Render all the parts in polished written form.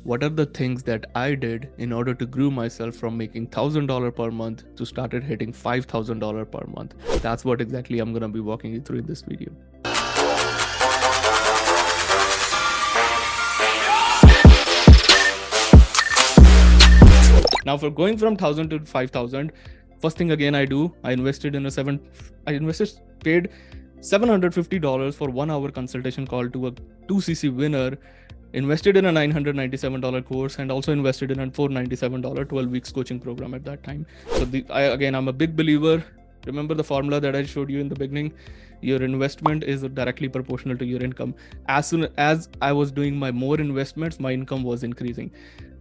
what are the things that I did in order to grow myself from making $1,000 per month to started hitting $5,000 per month. That's what exactly I'm going to be walking you through in this video. Now for going from 1,000 to 5,000, first thing again I invested paid $750 for 1 hour consultation call to a 2cc winner, invested in a $997 course, and also invested in a $497 12 weeks coaching program at that time. So I'm a big believer. Remember the formula that I showed you in the beginning? Your investment is directly proportional to your income. As soon as I was doing my more investments, my income was increasing,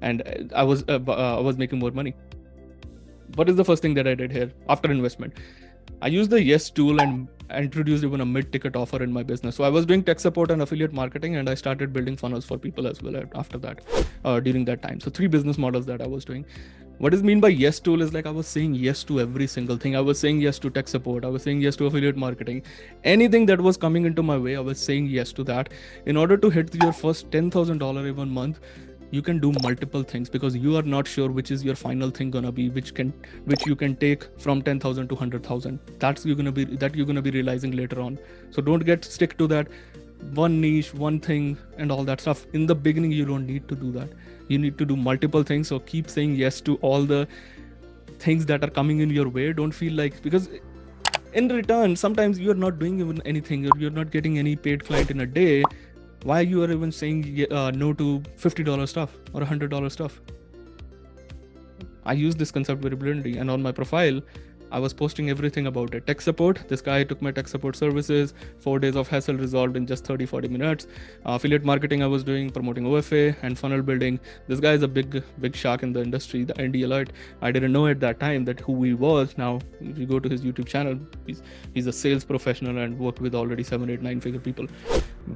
and I was making more money. What is the first thing that I did here after investment? I used the Yes tool and introduced even a mid-ticket offer in my business. So I was doing tech support and affiliate marketing, and I started building funnels for people as well after that, during that time. So 3 business models that I was doing. What is mean by Yes tool is like I was saying yes to every single thing. I was saying yes to tech support. I was saying yes to affiliate marketing. Anything that was coming into my way, I was saying yes to that. In order to hit your first $10,000 in 1 month, you can do multiple things because you are not sure which is your final thing gonna be, which you can take from 10,000 to 100,000. That you're gonna be realizing later on. So don't stick to that one niche, one thing, and all that stuff. In the beginning, you don't need to do that. You need to do multiple things. So keep saying yes to all the things that are coming in your way. Don't feel like, because in return, sometimes you are not doing even anything, or you're not getting any paid client in a day. Why you are even saying no to $50 stuff or $100 stuff? I use this concept very brilliantly, and on my profile, I was posting everything about it. Tech support, this guy took my tech support services, 4 days of hassle resolved in just 30-40 minutes. Affiliate marketing I was doing, promoting OFA and funnel building. This guy is a big shark in the industry, the ND Alert. I didn't know at that time that who he was. Now, if you go to his YouTube channel, he's a sales professional and worked with already 7, 8, 9 figure people.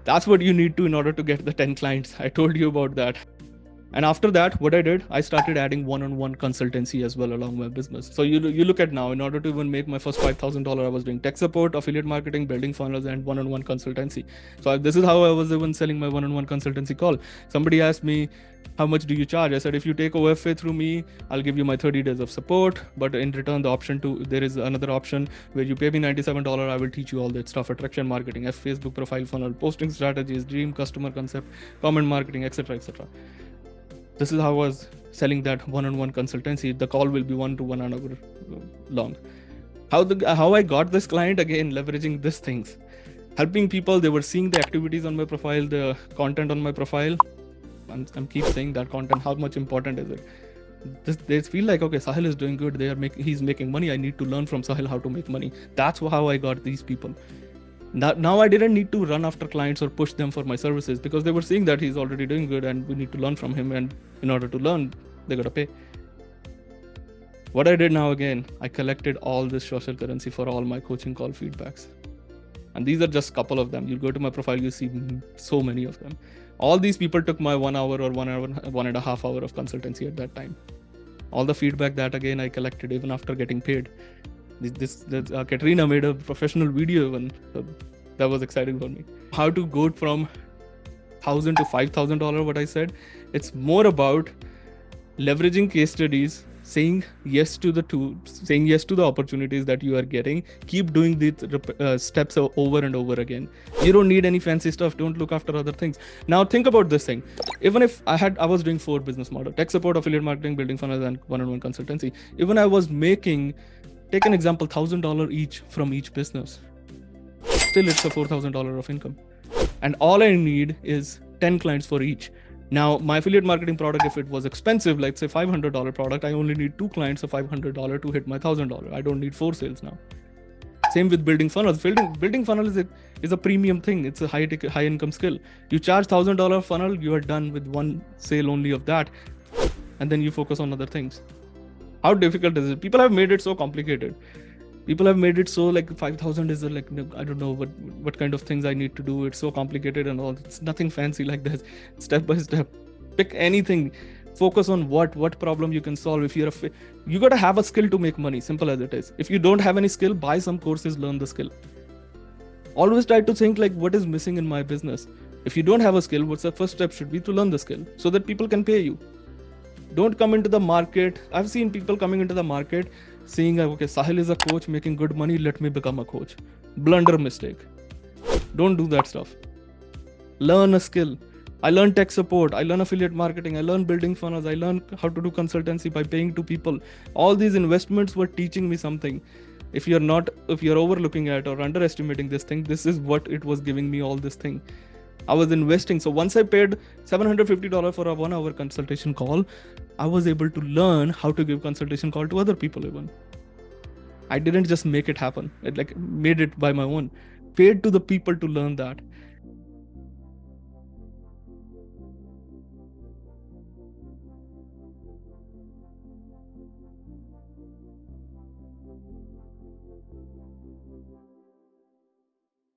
That's what you need to in order to get the 10 clients. I told you about that. And after that, what I did, I started adding one-on-one consultancy as well along my business. So you look at now, in order to even make my first $5,000, I was doing tech support, affiliate marketing, building funnels, and one-on-one consultancy. So this is how I was even selling my one-on-one consultancy call. Somebody asked me, how much do you charge? I said, if you take OFA through me, I'll give you my 30 days of support. But in return, there is another option where you pay me $97. I will teach you all that stuff: attraction marketing, Facebook profile funnel, posting strategies, dream customer concept, comment marketing, etc., etc. This is how I was selling that one-on-one consultancy. The call will be 1 to 1 hour long. How I got this client? Again, leveraging these things, helping people. They were seeing the activities on my profile, the content on my profile. I'm keep saying that content. How much important is it? They feel like, okay, Sahil is doing good. He's making money. I need to learn from Sahil how to make money. That's how I got these people. Now I didn't need to run after clients or push them for my services, because they were seeing that he's already doing good and we need to learn from him. And in order to learn, they got to pay. What I did now, again, I collected all this social currency for all my coaching call feedbacks. And these are just a couple of them. You go to my profile, you see so many of them. All these people took my 1 hour or 1 hour, 1.5 hour of consultancy at that time. All the feedback that, again, I collected even after getting paid. Katrina made a professional video, and that was exciting for me. How to go from $1,000 to $5,000, what I said, it's more about leveraging case studies, saying yes to the opportunities that you are getting. Keep doing the steps over and over again. You don't need any fancy stuff. Don't look after other things. Now think about this thing. Even if I was doing 4 business models: tech support, affiliate marketing, building funnels, and one-on-one consultancy. Even I was making, take an example, $1,000 each from each business. Still, it's a $4,000 of income. And all I need is 10 clients for each. Now, my affiliate marketing product, if it was expensive, like say $500 product, I only need 2 clients of $500 to hit my $1,000. I don't need 4 sales now. Same with building funnels. Building funnel is a premium thing. It's a high income skill. You charge $1,000 funnel, you are done with 1 sale only of that. And then you focus on other things. How difficult is it? People have made it so complicated. People have made it so like 5,000 is like, I don't know what kind of things I need to do. It's so complicated and all. It's nothing fancy like this. Step by step. Pick anything. Focus on what problem you can solve. If you got to have a skill to make money. Simple as it is. If you don't have any skill, buy some courses, learn the skill. Always try to think like, what is missing in my business? If you don't have a skill, what's the first step should be to learn the skill so that people can pay you. Don't come into the market. I've seen people coming into the market saying, okay, Sahil is a coach making good money, let me become a coach. Blunder mistake. Don't do that stuff. Learn a skill. I learned tech support. I learned affiliate marketing. I learned building funnels. I learned how to do consultancy by paying to people. All these investments were teaching me something. If you're overlooking at or underestimating this thing, this is what it was giving me all this thing. I was investing. So once I paid $750 for a 1 hour consultation call, I was able to learn how to give consultation call to other people even. I didn't just make it happen. It made it by my own. Paid to the people to learn that.